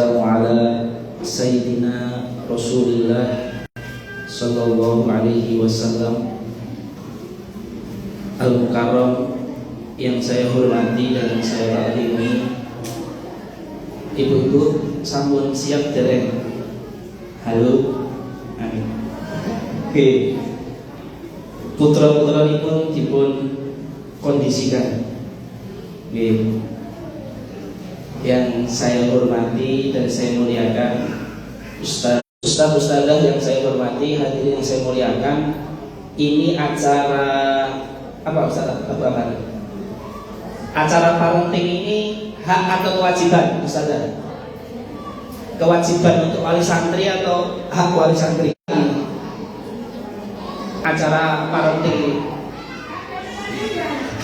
wassalamu ala Sayyidina Rasulillah sallallahu alaihi wasallam Al-Mukarram yang saya hormati dan saya takzimi. Ibu-ibu sampun siap dereng? Halo. Amin. Oke. Putra-putranipun dipun kondisikan. Oke. Yang saya hormati dan saya muliakan, Ustaz-ustazah yang saya hormati, hadirin yang saya muliakan, ini acara apa Ustaz? Apa? Acara parenting ini hak atau kewajiban Ustazah? Kewajiban untuk wali santri atau hak wali santri? Acara parenting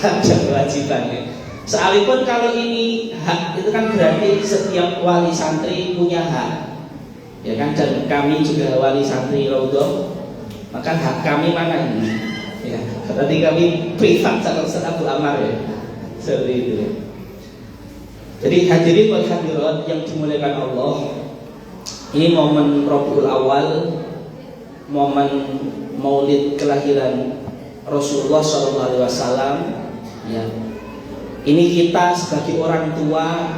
hak dan kewajiban ya. Sekalipun kalau ini hak itu kan berarti setiap wali santri punya hak, ya kan? Dan kami juga wali santri Raudhah, maka hak kami mana ini? Ya, tadi kami privat sama Ustaz Abdul Amar ya, seperti itu. Ya. Jadi hadirin wal hadirat yang dimuliakan Allah, ini momen Rabiul Awal, momen Maulid kelahiran Rasulullah SAW. Ya. Ini kita sebagai orang tua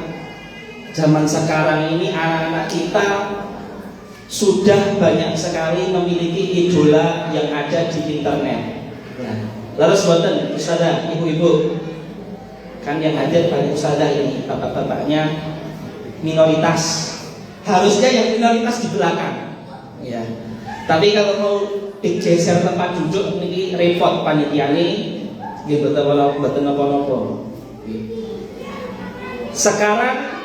zaman sekarang ini, anak-anak kita sudah banyak sekali memiliki idola yang ada di internet. Lalu sebutan Ustazah, ibu-ibu kan yang hadir banyak Ustazah ini, bapak-bapaknya minoritas. Harusnya yang minoritas di belakang. Ya. Tapi kalau mau digeser tempat duduk ini repot panitia ini, gitu betul apa-apa. Sekarang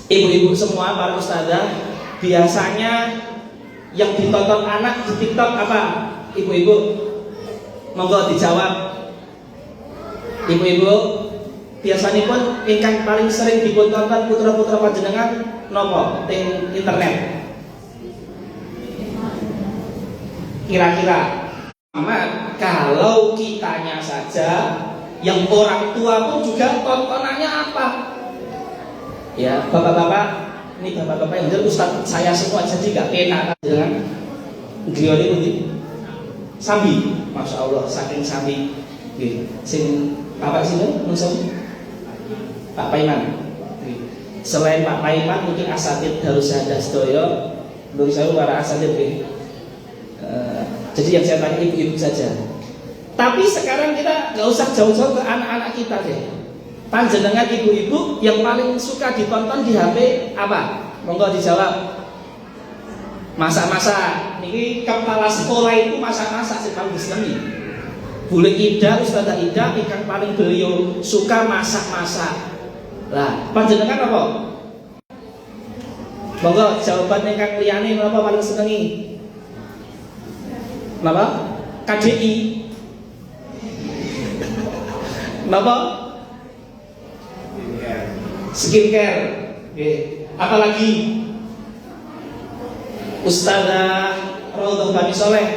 ibu-ibu semua, para ustazah, biasanya yang ditonton anak di TikTok apa? Ibu-ibu, monggo dijawab. Ibu-ibu, biasanya pun ingkang paling sering ditonton putra-putra panjenengan nopo teng internet. Kira-kira, kalau kitanya saja, yang orang tua pun juga tontonannya apa? Ya, bapak-bapak, ini bapak-bapak yang hadir, Ustaz saya semua jadi gak enak dengan Grioni putih Sambi, Masya Allah, saking Sambi. Sing Bapak sini, langsung Pak Paiman. Selain Pak Paiman, mungkin asatid harus ada sedoyo. Menurut saya para asatid. Jadi yang saya tanya ibu-ibu saja. Tapi sekarang kita nggak usah jauh-jauh ke anak-anak kita deh. Panjenengan ibu-ibu yang paling suka ditonton di HP apa? Monggo dijawab. Masak-masak. Ini kepala sekolah itu masak-masak sih paling disenangi. Bule Ida, Ustazah Ida, yang paling beliau suka masak-masak. Lah, panjenengan apa? Monggo jawaban yang liyane apa paling senengi? Napa? KDI. Napa? Skincare. Apalagi Ustazah Raudhah Bani Soleh.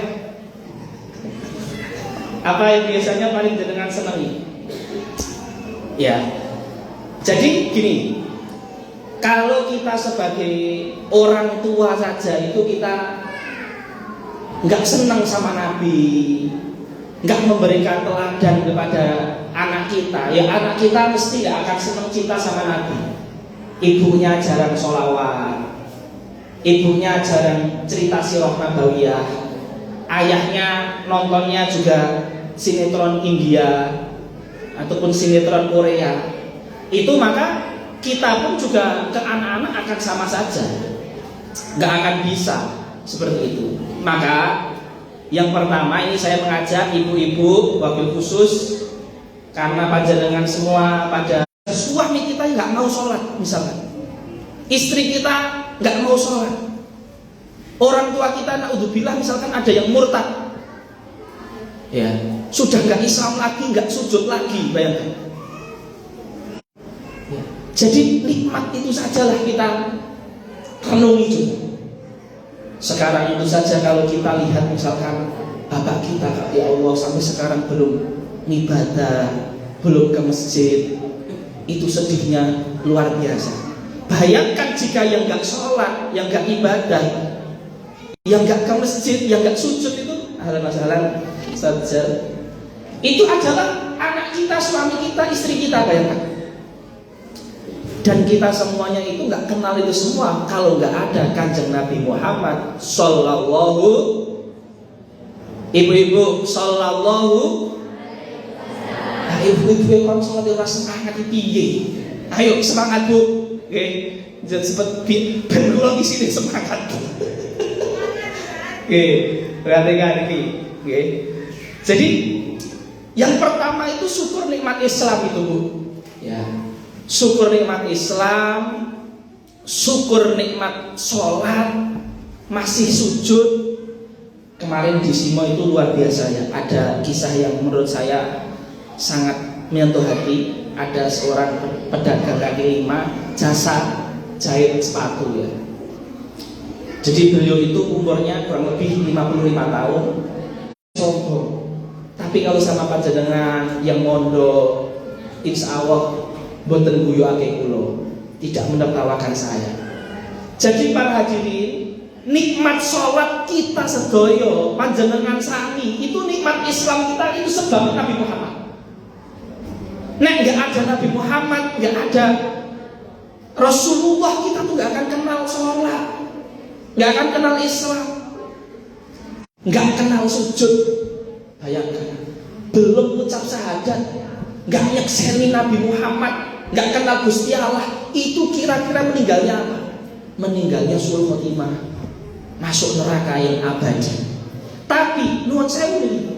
Apa yang biasanya paling jenengan senangi? Ya. Jadi gini, kalau kita sebagai orang tua saja itu kita nggak senang sama Nabi, nggak memberikan teladan kepada anak kita, ya anak kita mesti nggak akan senang cinta sama Nabi. Ibunya jarang sholawat, ibunya jarang cerita sirah nabawiyah, ayahnya nontonnya juga sinetron India ataupun sinetron Korea. Itu maka kita pun juga ke anak-anak akan sama saja, nggak akan bisa seperti itu. Maka yang pertama ini saya mengajak ibu-ibu wabil khusus, karena panjenengan semua pada suami kita nggak mau sholat, misalkan istri kita nggak mau sholat, orang tua kita naudzubillah misalkan ada yang murtad, ya sudah nggak Islam lagi, nggak sujud lagi, bayangkan. Ya. Jadi nikmat itu sajalah kita renungi juga. Sekarang itu saja kalau kita lihat misalkan bapak kita, ya Allah sampai sekarang belum ibadah, belum ke masjid, itu sedihnya luar biasa. Bayangkan jika yang nggak sholat, yang nggak ibadah, yang nggak ke masjid, yang nggak sujud itu masalah saja. Itu adalah anak kita, suami kita, istri kita, bayangkan. Dan kita semuanya itu nggak kenal itu semua kalau nggak ada Kanjeng Nabi Muhammad Sallallahu, ibu-ibu Sallallahu. Nah, ibu-ibu kalau sholat itu semangat piye? Ayo semangat bu. Oke, jangan sempat berulang di sini semangat bu. Oke, perhatikan ini. Oke, jadi yang pertama itu syukur nikmat Islam itu bu. Ya. Syukur nikmat Islam, syukur nikmat sholat, masih sujud. Kemarin di Simo itu luar biasa ya. Ada kisah yang menurut saya sangat menyentuh hati. Ada seorang pedagang kaki lima jasa jahit sepatu ya. Jadi beliau itu umurnya kurang lebih 55 tahun. Sombong. Tapi kalau sama panjenengan yang mondok, insya Allah boten guyu akeh kula, tidak menertawakan saya. Jadi para hadirin, nikmat sholat kita sedoyo panjenengan sami itu nikmat Islam kita itu sebab Nabi Muhammad. Nek nggak ada Nabi Muhammad, nggak ada Rasulullah, kita tuh nggak akan kenal sholat, nggak akan kenal Islam, nggak kenal sujud. Bayangkan, belum ucap syahadat, nggak nyekseni Nabi Muhammad, nggak kenal Gusti Allah, itu kira-kira meninggalnya apa? Meninggalnya suul khotimah, masuk neraka yang abadi. Tapi nuwun sewu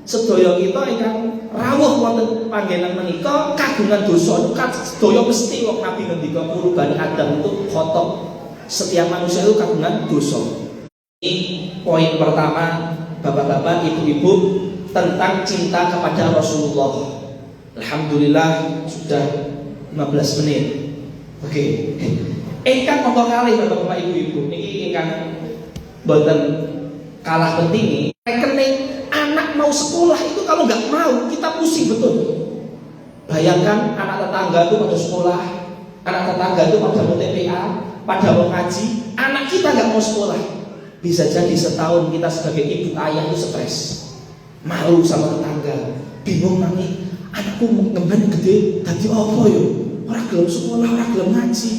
sedaya kita ingkang rawuh wonten panggenan menika kagungan dosa niku sedaya mesti wong Nabi ngendika kullu bani Adam itu khotok. Setiap manusia itu kagungan dosa. Ini poin pertama, bapak-bapak, ibu-ibu, tentang cinta kepada Rasulullah. Alhamdulillah sudah 15 menit. Oke. Ingkang monggo kalih bapak-bapak ibu-ibu niki ingkang boten kalah penting. Rekening anak mau sekolah itu kalau nggak mau kita pusing betul. Bayangkan anak tetangga itu pada sekolah, anak tetangga itu pada mau TPA, pada mau ngaji, anak kita nggak mau sekolah. Bisa jadi setahun kita sebagai ibu ayah itu stres, malu sama tetangga, bingung nanti anakku ngemben gede, tadi apa yo? Orang gelem sekolah, orang gelem ngaji.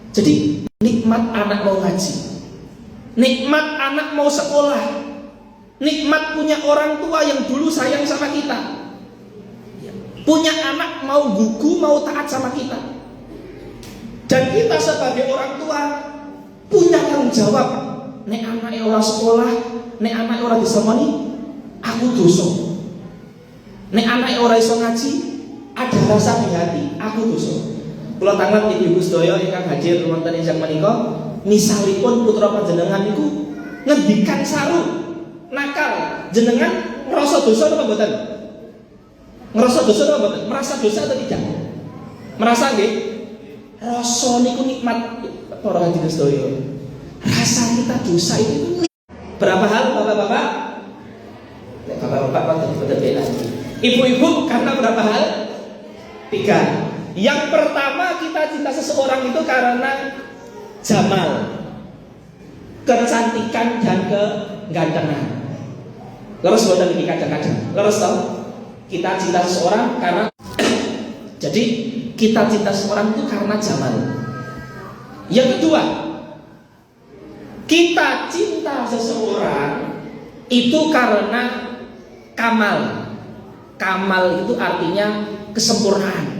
Jadi nikmat anak mau ngaji, nikmat anak mau sekolah, nikmat punya orang tua yang dulu sayang sama kita, punya anak mau gugu, mau taat sama kita. Dan kita sebagai orang tua punya tanggung jawab. Nek anaknya orang sekolah, nek anaknya orang disomoni, aku dosa. Nek anaknya orang iso ngaji, ada rasa di hati, aku dosa. Kula tangan ibu-ibu sedaya ingkang hadir wonten ing menika, misalipun putra panjenengan niku ngendikan saru nakal, jenengan ngerasa dosa apa mboten? Ngerasa dosa apa mboten? Merasa dosa atau tidak? Merasa nggih? Rasa niku nikmat para hadirin sedaya. Rasa kita dosa itu berapa hal bapak-bapak? Bapak-bapak pada beda. Ibu-ibu karena berapa hal? 3. Yang pertama kita cinta seseorang itu karena jamal, kecantikan dan kegantengan. Leres boten iki kadang-kadang. Leres toh? Kita cinta seseorang karena jadi kita cinta seseorang itu karena jamal. Yang kedua, kita cinta seseorang itu karena kamal. Kamal itu artinya kesempurnaan.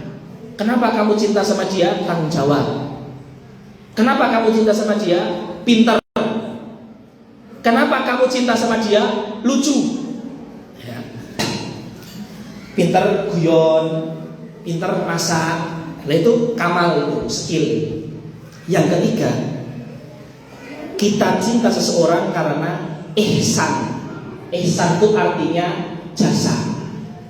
Kenapa kamu cinta sama dia? Tanggung jawab. Kenapa kamu cinta sama dia? Pintar. Kenapa kamu cinta sama dia? Lucu. Ya. Pintar guyon, pintar masak. Nah itu kamal, itu skill. Yang ketiga, kita cinta seseorang karena ihsan. Ihsan itu artinya jasa.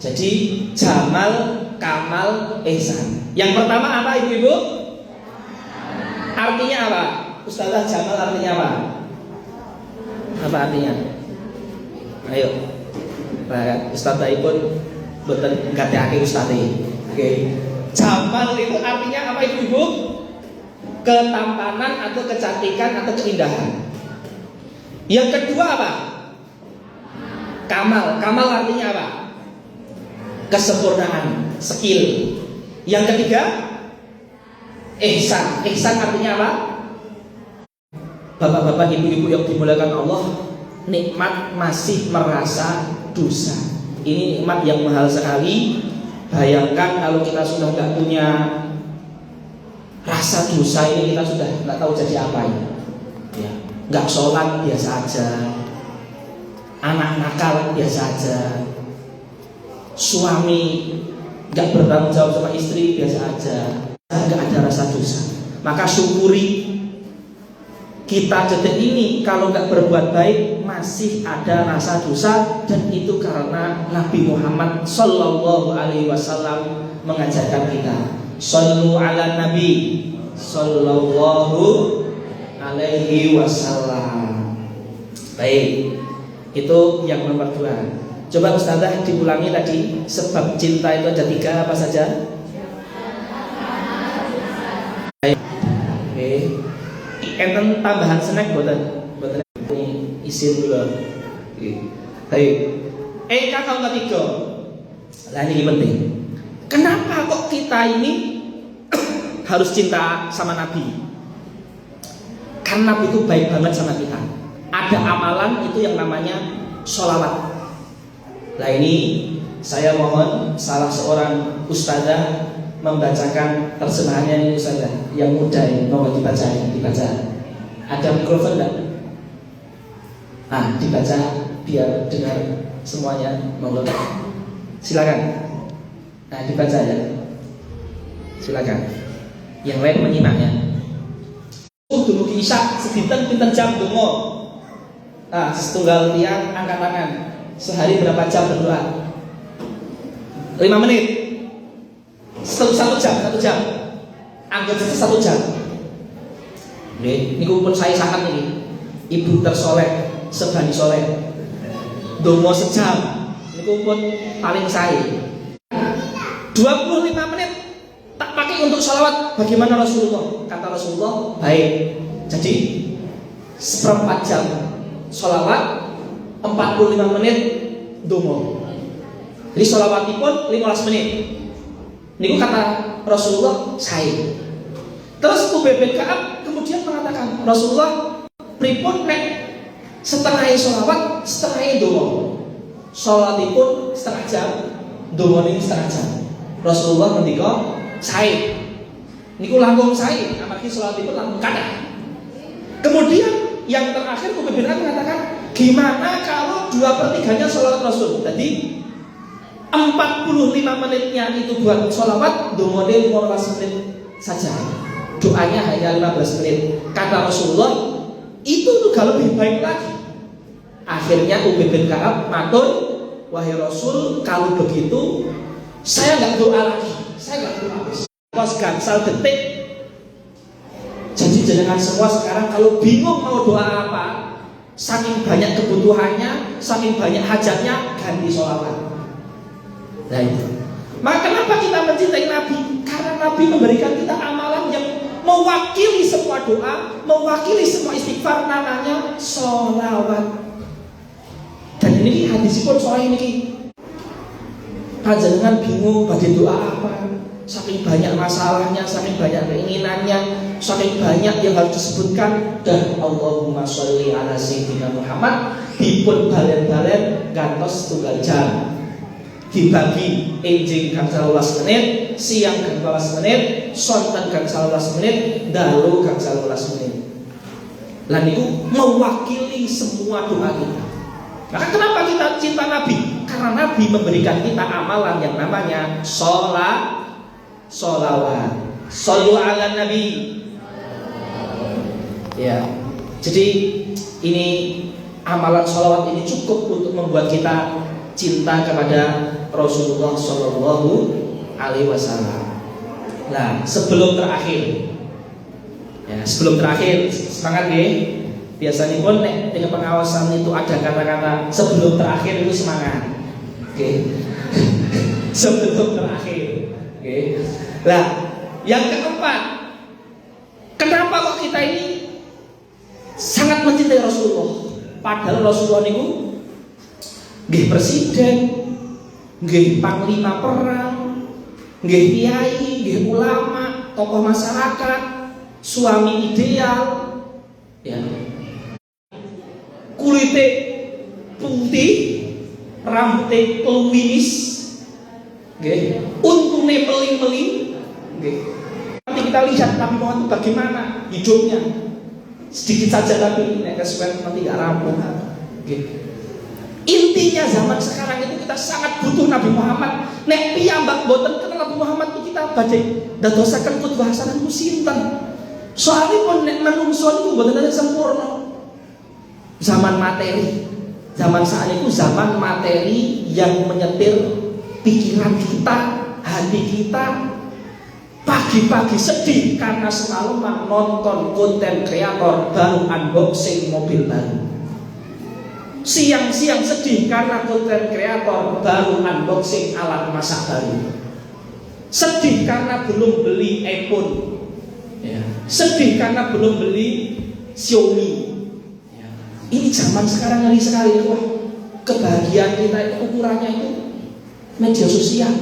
Jadi jamal, kamal, ihsan. Yang pertama apa ibu-ibu? Artinya apa? Ustazah Jamal artinya apa? Apa artinya? Ayo. Ustazah pun boten gateake ustaze. Oke. Jamal itu artinya apa ibu-ibu? ketampanan atau kecantikan atau keindahan. Yang kedua apa? Kamal. Kamal artinya apa? Kesempurnaan, skill. Yang ketiga, ihsan. Ihsan artinya apa? Bapak-bapak, ibu-ibu yang dimuliakan Allah, nikmat masih merasa dosa. Ini nikmat yang mahal sekali. Bayangkan kalau kita sudah nggak punya rasa dosa ini, kita sudah nggak tahu jadi apa ini. Ya, nggak sholat biasa aja, anak nakal biasa aja, suami nggak bertanggung jawab sama istri biasa aja, nggak ada rasa dosa. Maka syukuri kita detik ini kalau nggak berbuat baik masih ada rasa dosa, dan itu karena Nabi Muhammad Sallallahu Alaihi Wasallam mengajarkan kita Sallu ala Nabi Sallallahu Alaihi Wasallam. Baik, itu yang nomor 2. Coba Ustazah diulangi tadi, sebab cinta itu ada 3 apa saja? Baik. Oke. Enten tambahan snack boten ini isi dulu. Baik. Yang ketiga. Nah ini penting. Kenapa kok kita ini harus cinta sama Nabi? Karena Nabi itu baik banget sama kita. Ada amalan itu yang namanya sholawat. Nah ini saya mohon salah seorang ustazah membacakan terjemahannya ini ustazah yang mudah ini, mohon dibaca. Ada mikrofon enggak? Dibaca biar dengar semuanya, mohon. Silakan. Dibaca ya. Silakan. Yang lain menyimaknya. Dumugi isya sepinten jam donga. Setunggal tiang angkat tangan. Sehari berapa jam berdoa? 5 menit. 1 jam. Anggap saja 1 jam. Ini pun saya sangat ini. Ibu tersoleh, sebani soleh. Dongo sejam. Ini pun paling saya. 25 menit tak pakai untuk sholawat. Bagaimana Rasulullah? Kata Rasulullah, baik. Jadi 1/4 jam sholawat, 45 menit dongo. Jadi sholawatipun 15 menit. Ini kata Rasulullah saya. Terus UBB Ka'ab kemudian mengatakan, Rasulullah pripun nek setengah sholawat, setengah dongo. Sholatipun setengah jam, dongo ini setengah jam. Rasulullah ngendika saya. Niku langkung saya, amargi sholatipun langkung kathah. Kemudian yang terakhir UBB Ka'ab mengatakan, gimana kalau 2/3-nya sholawat Rasul? Jadi 45 menitnya itu buat sholawat, dongonnya 15 menit saja. Doanya hanya 15 menit. Kata Rasulullah, itu juga lebih baik lagi. Akhirnya Ubay bin Ka'ab matur, wahai Rasul, kalau begitu saya nggak doa lagi. Saya nggak doa habis. Kos gansal detik. Jadi jangan semua sekarang kalau bingung mau doa apa, saking banyak kebutuhannya, saking banyak hajatnya, ganti sholawat. Nah itu. Maka kenapa kita mencintai Nabi? Karena Nabi memberikan kita amalan yang mewakili semua doa, mewakili semua istighfar, namanya sholawat. Dan ini hadis pun soal ini. Panjenengan bingung badhe doa apa? Saking banyak masalahnya, saking banyak keinginannya, saking banyak yang harus disebutkan. Dan Allahumma sholli ala sayyidina Muhammad dipun balen-balen gantos 1 jam. Dibagi enjing kang 12 menit, siang kang 12 menit, sonten kang 12 menit, dalu kang 12 menit. Lan itu mewakili semua doa kita. Maka kenapa kita cinta Nabi? Karena Nabi memberikan kita amalan yang namanya sholawat. Shollu ala Nabi. Ya. Jadi ini amalan sholawat ini cukup untuk membuat kita cinta kepada Rasulullah Shallallahu Alaihi Wasallam. Nah, sebelum terakhir, semangat ya. Biasanya pun dengan pengawasan itu ada kata-kata sebelum terakhir itu semangat. Oke. Sebelum terakhir. Oke. Nah, yang keempat, Kenapa kok kita ini sangat mencintai Rasulullah? Padahal Rasulullah niku nggih presiden, nggih panglima perang, nggih kiai, nggih ulama, tokoh masyarakat, suami ideal, ya. Kulite putih, rambutnya keluwinis, nggih, untune meling-meling, nggih. Nanti kita lihat Nabi Muhammad bagaimana hidupnya. Sedikit saja tapi kesuwen nanti gak rampung. Nggih. Intinya zaman sekarang itu kita sangat butuh Nabi Muhammad. Nek piyambak boten kenal Nabi Muhammad itu kita badhe dadosaken qudwah hasanah sinten. Soalipun nek manungsa niku boten ada sempurna. Zaman materi, zaman saat itu zaman materi yang menyetir pikiran kita, hati kita. Pagi-pagi sedih karena semalaman nonton konten kreator baru unboxing mobil baru. Siang-siang sedih karena konten kreator baru unboxing alat masak baru. Sedih karena belum beli iPhone, ya. Sedih karena belum beli Xiaomi, ya. Ini zaman sekarang ngeri sekali. Wah, kebahagiaan kita itu ukurannya itu media sosial.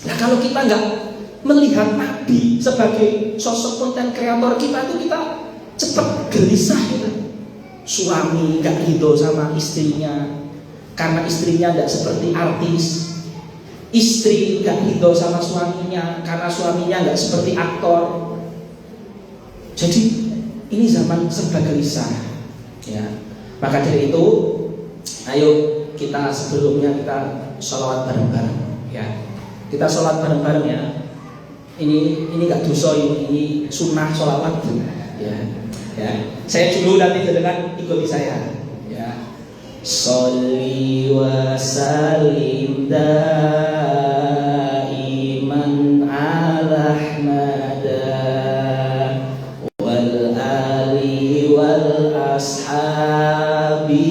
Nah kalau kita nggak melihat Nabi sebagai sosok konten kreator kita itu kita cepat gelisah gitu. Suami gak ridho sama istrinya karena istrinya tidak seperti artis. Istri gak ridho sama suaminya karena suaminya gak seperti aktor. Jadi ini zaman serba gelisah, ya. Maka dari itu, ayo kita sebelumnya kita sholawat bareng-bareng, ya. Kita sholat bareng-bareng ya. Ini gak dosa, ini sunnah sholawat, ya. Ya, saya dulu nanti dengan ikuti saya. Ya, sholli wa sallim daiman ala ahmada wal ali wal ashabi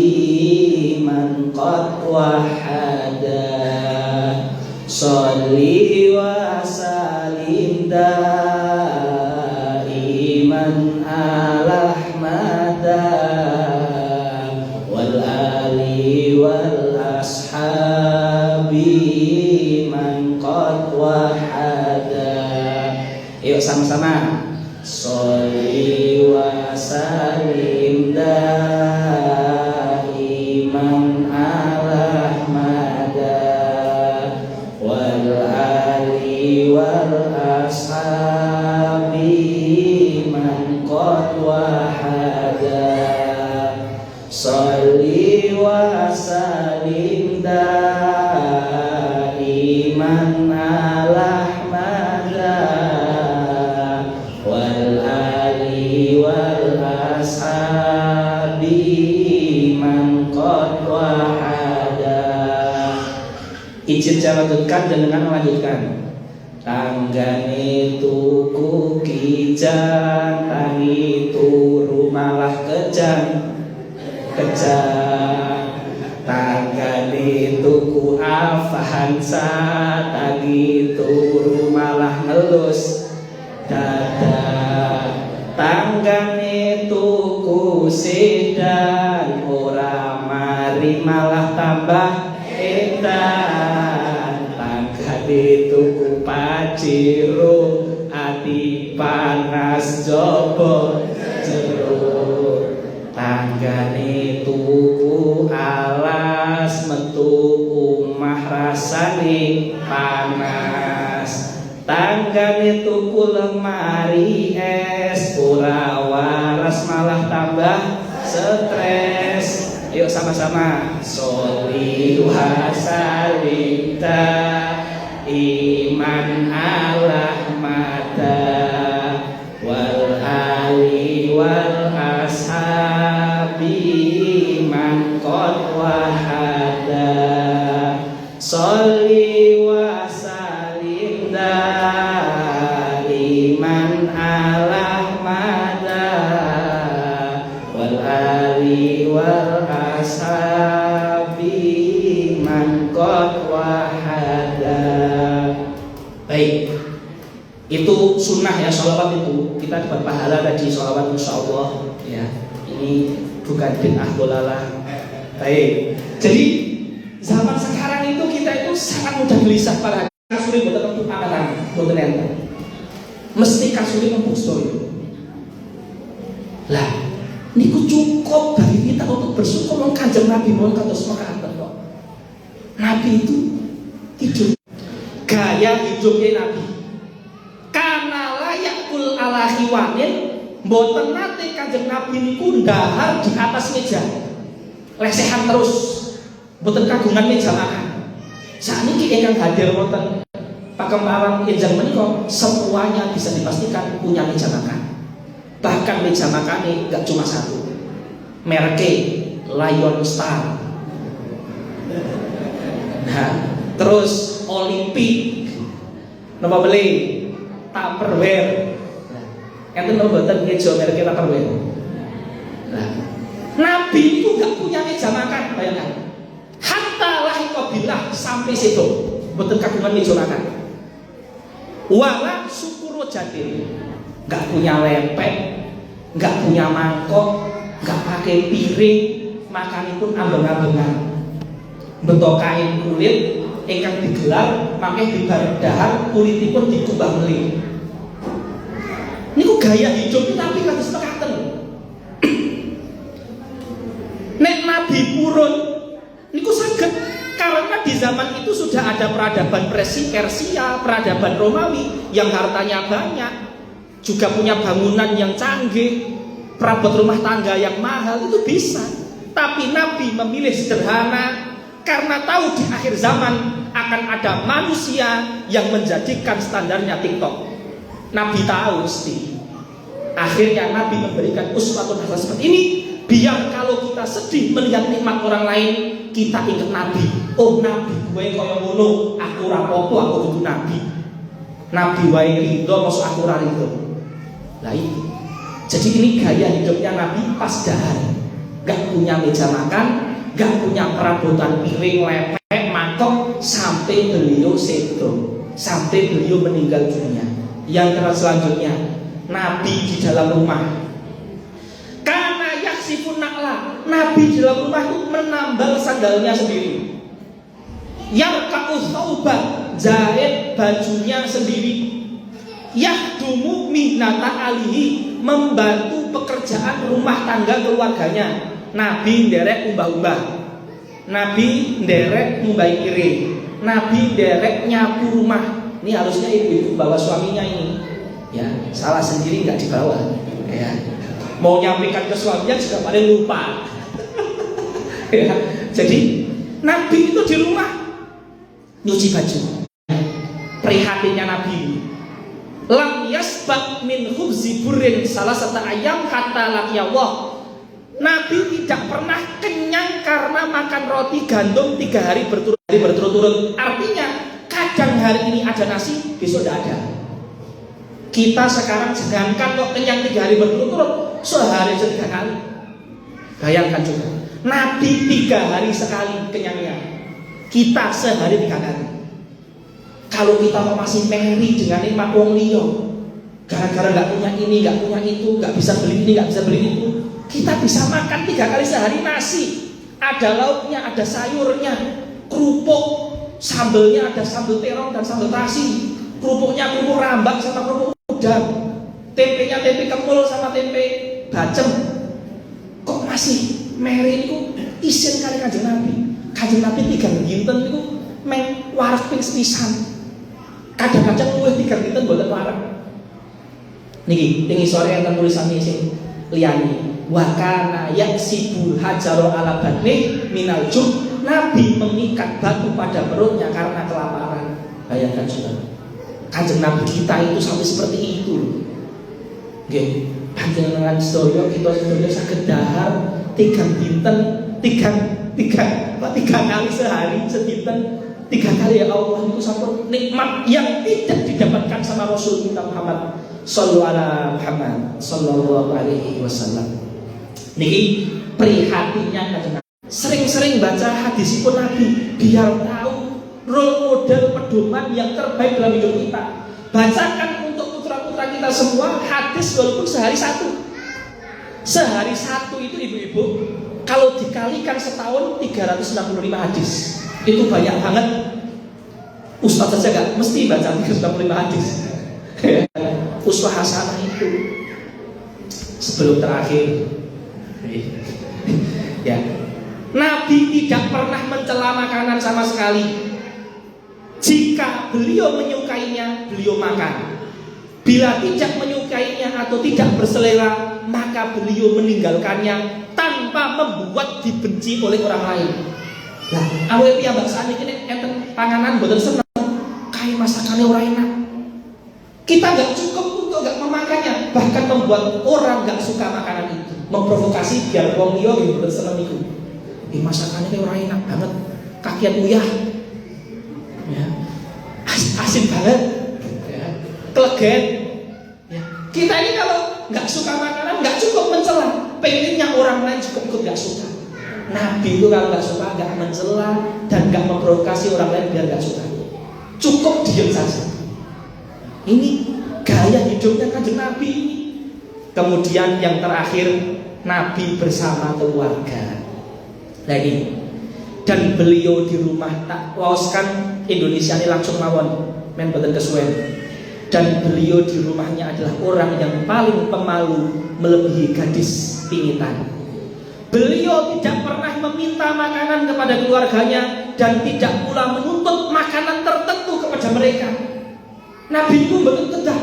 man qad wahada. Sholli wa sallim daiman ala ahmada wal ali wal ashabi man qad wahada. Yuk sama-sama. Sholli wa sallim daiman ala ahmada wal ali wal ashabi man qad wahada. Sholli wa sallim daiman ala ahmada wal ali wal ashabi man qad wahada. Izin saya lanjutkan dan dengan melanjutkan. Tanggane tuku kijang, tangi turu malah kejang. Tanggane tuku Avanza, tangi turu malah ngelus dada. Tanggane tuku sedan, ora mari malah tambah edan. Tanggane tuku Pajero, ati panas jopo jero. Tanggane tuku alas, metu omah rasane panas. Tanggane tuku lemari es, ora waras malah tambah stres. Yuk sama-sama. Sholli wa sallim iman ala ahmada wal ali wal ashabi man qad wahada. Sholli wa sallim daiman ala ahmada wal ali wal ashabi man qad wahada. Baik, itu sunnah sunnah ya sholawat itu. Kita dapat pahala tadi sholawat insya Allah ya. Ini bukan bid'ah dolalah. Baik. Jadi zaman sekarang itu kita itu sangat mudah gelisah pada kasuri buat tentu angkatan, buat enten. Mesti kasuri empuk story. Lah, niku cukup bagi kita untuk bersyukur wong Kanjeng Nabi mohon kados mekaten kok. Nabi itu tidur. Gaya hidupnya Nabi. Karena layakul ala hiwanin, mboten nate Kanjeng Nabi niku ndahar di atas meja. Lesehan terus. Mboten kagungan meja makan. Sakniki ingkang hadir wonten pakemparan enjang menika semuanya bisa dipastikan punya meja makan. Bahkan meja makannya nggak cuma satu, mereknya Lion Star, nah, terus Olimpik, nomor beli Tupperware, itu nomor buatan meja mereknya Tupperware. Nah, Nabi itu nggak punya meja makan, bayangkan. Hatta lahikobillah sampai situ, buatan kagungan meja makan. Wala syukuro jatin. Nggak punya lepek, nggak punya mangkok, nggak pakai piring, makan pun ambeng-ambengan. Bentuk kain kulit, ingkang digelar, pakai dibardahar, kulitipun dikubah melih. Niku gaya hidup tapi kados mekaten. Nek Nabi purun, niku saged karena di zaman itu sudah ada peradaban Persia, peradaban Romawi yang hartanya banyak. Juga punya bangunan yang canggih, perabot rumah tangga yang mahal, itu bisa. Tapi Nabi memilih sederhana karena tahu di akhir zaman akan ada manusia yang menjadikan standarnya TikTok. Nabi tahu mesti. Akhirnya Nabi memberikan uswatun hasanah seperti ini, biar kalau kita sedih melihat nikmat orang lain, kita ingat Nabi. Oh Nabi gue kaya ngono, aku rapopo, aku kudu Nabi. Nabi wae ridho, maksud aku ra ridho. Nah itu. Jadi ini gaya hidupnya Nabi pas dahar. Gak punya meja makan, gak punya perabotan piring, lepek, mangkok, sampai beliau sedo, sampai beliau meninggal dunia. Yang selanjutnya, Nabi di dalam rumah. Karena yaksifun nakla, Nabi di dalam rumah itu menambal sandalnya sendiri. Yarka'u thawbah, jahit bajunya sendiri. Yahdumu mihnata alihi, membantu pekerjaan rumah tangga keluarganya. Nabi nderek umbah-umbah, Nabi nderek ngumbai piring, Nabi nderek nyapu rumah. Ini harusnya ibu-ibu bawa suaminya ini. Ya, salah sendiri nggak dibawa. Ya. Mau nyampaikan ke suaminya juga pada lupa. Ya. Jadi Nabi itu di rumah nyuci baju. Prihatinnya Nabi. Lam yasbak min khubzi burin salah satu ayam kata laqiyallah. Nabi tidak pernah kenyang karena makan roti gandum 3 hari berturut-turut. Artinya kadang hari ini ada nasi, besok tidak ada. Kita sekarang jangankan kok kenyang 3 hari berturut-turut, sehari 3 kali. Bayangkan juga, Nabi 3 hari sekali kenyangnya, kita sehari 3 kali. Kalau kita mau masih meri dengan nikmat wong liya, gara-gara nggak punya ini, nggak punya itu, nggak bisa beli ini, nggak bisa beli itu, kita bisa makan 3 kali sehari nasi. Ada lauknya, ada sayurnya, kerupuk, sambelnya ada sambel terong dan sambel terasi, kerupuknya kerupuk rambak sama kerupuk udang, tempenya tempe kemul sama tempe bacem. Kok masih meri itu isin kali Kanjeng Nabi? Kanjeng Nabi 3 dinten itu meng warak ping sepisan. Kadang-kadang luwih 3 dinten mboten warak. Niki ing sore enten tulisan sing liyane. Wa kana yaksibul hajaru ala badni minal jum. Nabi mengikat batu pada perutnya karena kelaparan. Bayangkan saudara. Kanjeng Nabi kita itu sampai seperti itu. Nggih, panjenengan sedaya kita sedaya saged dahar 3 dinten, 3 kali sehari sedinten, 3 kali ya Allah itu sampun nikmat yang tidak didapatkan sama Rasul kita Muhammad sallallahu alaihi wasallam. Niki prihatinnya Kanjeng Nabi. Sering-sering baca hadisipun Nabi biar tahu role model pedoman yang terbaik dalam hidup kita. Bacakan untuk putra-putra kita semua hadis walaupun sehari satu. Sehari satu itu ibu-ibu, kalau dikalikan setahun 365 hadis. Itu banyak banget. Ustaz saja gak mesti baca 365 hadis. Uswah hasanah itu. Sebelum terakhir, ya, Nabi tidak pernah mencela makanan sama sekali. Jika beliau menyukainya, beliau makan. Bila tidak menyukainya atau tidak berselera, maka beliau meninggalkannya tanpa membuat dibenci oleh orang lain. Nah, awet ya mbak Sani ini enten panganan boten seneng, kayak masakannya orang enak. Kita nggak cukup untuk nggak memakannya, bahkan membuat orang nggak suka makanan itu, memprovokasi biar wong liya boten seneng itu. Masakannya kayak orang enak banget, kakian uyah, ya, asin banget. Kelegen, ya. Kita ini kalau nggak suka makanan nggak cukup mencela, pengennya orang lain juga ikut nggak suka. Nabi itu kalau nggak suka nggak mencela dan nggak memprovokasi orang lain biar nggak suka, cukup diam saja. Ini gaya hidupnya Kanjeng Nabi ini. Kemudian yang terakhir, Nabi bersama keluarga. Nah ini, dan beliau di rumah tak waoskan Indonesia ini langsung mawon, men boten kesuwen. Dan beliau di rumahnya adalah orang yang paling pemalu melebihi gadis pingitan. Beliau tidak pernah meminta makanan kepada keluarganya dan tidak pula menuntut makanan tertentu kepada mereka. Nabi itu betul kedah,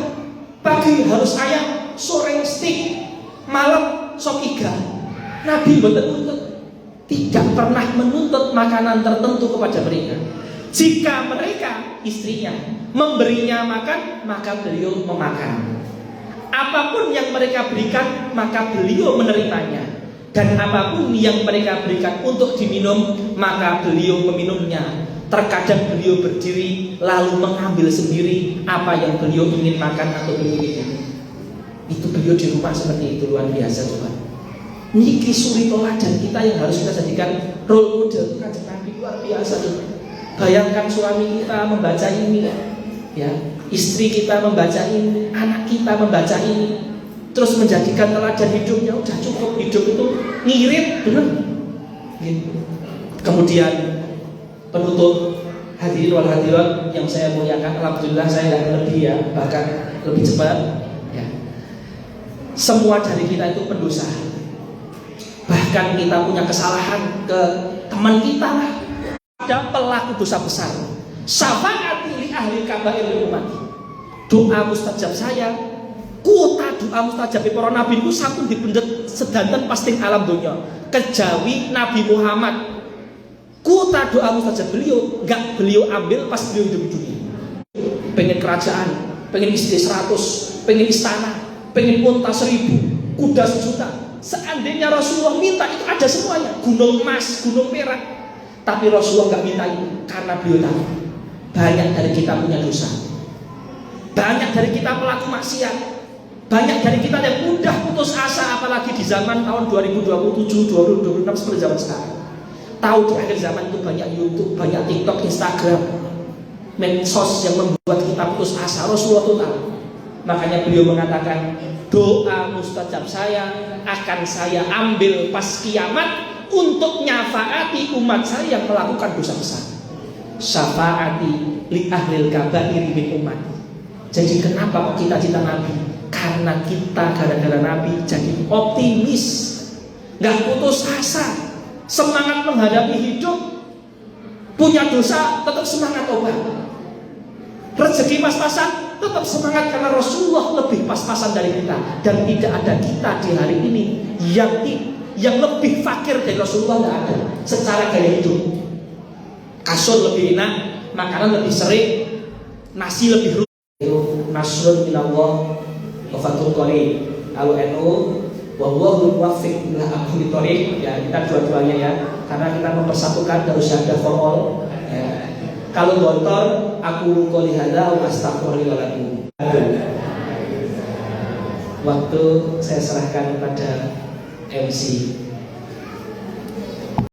pagi harus ayam, sore steak, malam sop iga. Nabi betul tidak pernah menuntut makanan tertentu kepada mereka. Jika mereka, istrinya, memberinya makan, maka beliau memakan. Apapun yang mereka berikan, maka beliau menerimanya. Dan apapun yang mereka berikan untuk diminum, maka beliau meminumnya. Terkadang beliau berdiri lalu mengambil sendiri apa yang beliau ingin makan atau beliau ingin minum. Itu beliau di rumah seperti itu, luar biasa Tuhan. Niki suri toladan kita yang harus kita jadikan role model. Kanjeng Nabi luar biasa Tuhan. Bayangkan suami kita membaca ini, ya, istri kita membaca ini, anak kita membaca ini, terus menjadikan teladan hidupnya. Udah cukup, hidup itu ngirit, benar. Kemudian penutup, hadirin wal hadirat yang saya muliakan, alhamdulillah saya tidak lebih ya, bahkan lebih cepat. Ya. Semua dari kita itu pendosa. Bahkan kita punya kesalahan ke teman kita lah. Ada pelaku dosa besar. Syafaati li ahli kabair umat. Doa mustajab saya, kuota doa mustajab para nabi itu sampun dipendet sedanten pasting alam dunia. Kejawi Nabi Muhammad, kuota doa mustajab beliau enggak beliau ambil pas beliau hidup di dunia. Pengen kerajaan, pengen istri 100, pengen istana, pengen unta 1000, kuda 1.000.000. Seandainya Rasulullah minta itu ada semuanya, gunung emas, gunung perak. Tapi Rasulullah nggak minta itu karena beliau tahu banyak dari kita punya dosa, banyak dari kita pelaku maksiat, banyak dari kita yang mudah putus asa, apalagi di zaman tahun 2027, 2026 seperti zaman sekarang. Tahu di akhir zaman itu banyak YouTube, banyak TikTok, Instagram, medsos yang membuat kita putus asa. Rasulullah itu tahu. Makanya beliau mengatakan, doa mustajab saya akan saya ambil pas kiamat untuk nyafaati umat saya yang melakukan dosa besar. Syafaati li ahlil kabair min umat. Jadi kenapa kok kita cinta Nabi? Karena kita gara-gara Nabi jadi optimis, nggak putus asa, semangat menghadapi hidup. Punya dosa tetap semangat tobat. Rezeki pas-pasan tetap semangat karena Rasulullah lebih pas-pasan dari kita. Dan tidak ada kita di hari ini yang lebih fakir dari Rasulullah, tidak ada secara gaya hidup. Kasur lebih enak, makanan lebih sering, nasi lebih rutin. Nasrun minallah wa fathul qarib. Kalau NU wa huwal muwaffiq ila aqwamit thoriq, ya kita dua-duanya ya, karena kita mempersatukan harus ada for all. Ya. Kalau gontor, aku qouli hadza wa astaghfiru lakum. Waktu saya serahkan pada MC.